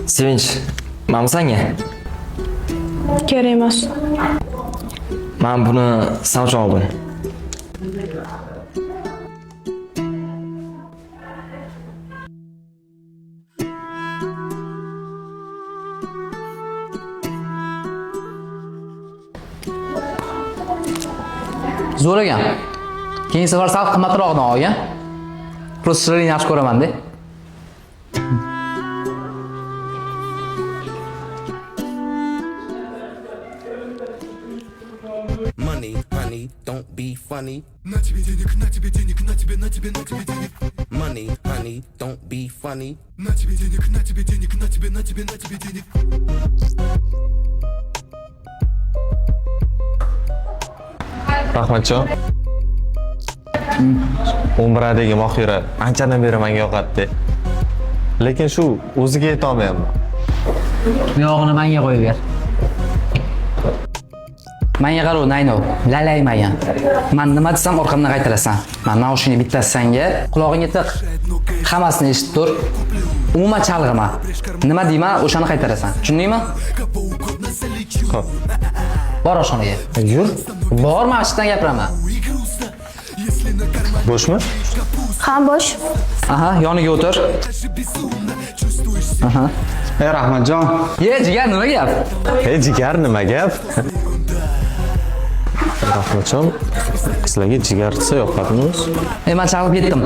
Sevinch, mana sanga. Kerak emas. Men buni sen uchun oldim. Zo'r ekan. Keyingi safar sal qimmatroqdan olgan. Protsessorni yaxshi ko'raman-da. Money, honey, don't be funny. Money, honey, don't be funny. Rahmatjon. Umradagi mohira anchadan beri menga yoqadi. Lekin shu o'ziga yeta olmayapman. Bu yog'ini menga qo'yib ber. Menga qaro, Nayno, lalaymagan. Men nima desam orqamdan qaytarasan. Men naushini bittasi senga, quloqingga tiq. Hammasini eshitib tur. Umuman chalg'ima. Nima deyman, o'shani qaytarasan. Tushundingmi? Xo'p. Bor oshxonaga. Yur. Bor, mashqdan gapiraman. Bo'shmi? Ha, bo'sh. Aha, yoniga o'tir. Aha. Rahmatjon. Jigar, nima gap? Jigar nima gap? Rahmatjon, sizlarga jigar desa yoqadimi? Men chalg'ib ketdim.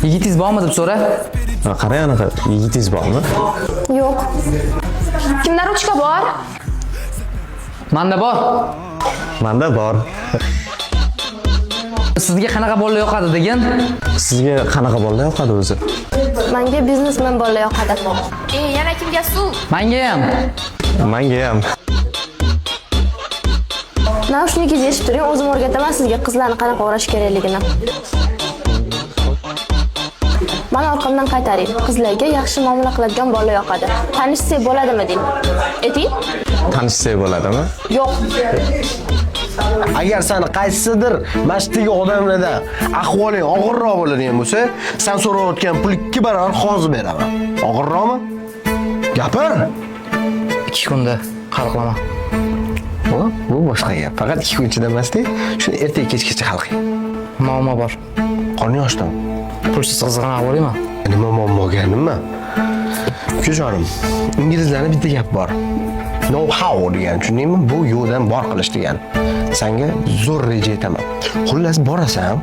Yigitingiz bormi deb so'ra. Qarang anaqa, yigitingiz bormi? Yo'q. Kimlar uchga bor? Menda bor. Menda bor. Sizga qanaqa bolalar yoqadi degan? Sizga qanaqa bolalar yoqadi o'zi? Menga biznesmen bolalar yoqadi. Yana kimga suv? Menga ham. Menga ham. Naushnikingizni eshitib turing, o'zim o'rgataman sizga qizlarni qanaqa o'rash kerakligini. Mana orqamdan qaytaring. Qizlarga yaxshi muomala qiladigan bolalar yoqadi. Tanishsak bo'ladimi deng. Ayting? Tanishsak bo'ladimi? Yo'q. Agar seni qaysisidir masjiddagi odamlarda ahvoling og'irroq bo'ladigan bo'lsa, sen so'rayotgan pul 2 barobar hozir beraman. Og'irroqmi? Gapir. 2 kunda hal qilaman. Bu boshqa gap. Faqat 2 kun ichida emasdi, shuni ertaga kechgacha hal qil. Muammo bor. Qorning ochdimi? Pulsiz qizg'ana bo'laymi? Nima muammoga nima? Kujonim, inglizlarda bitta gap bor. Know how degan, tushundingmi? Bu yo'ldan bor qilish degan. Senga zo'r reja aytaman. Xullas borasan,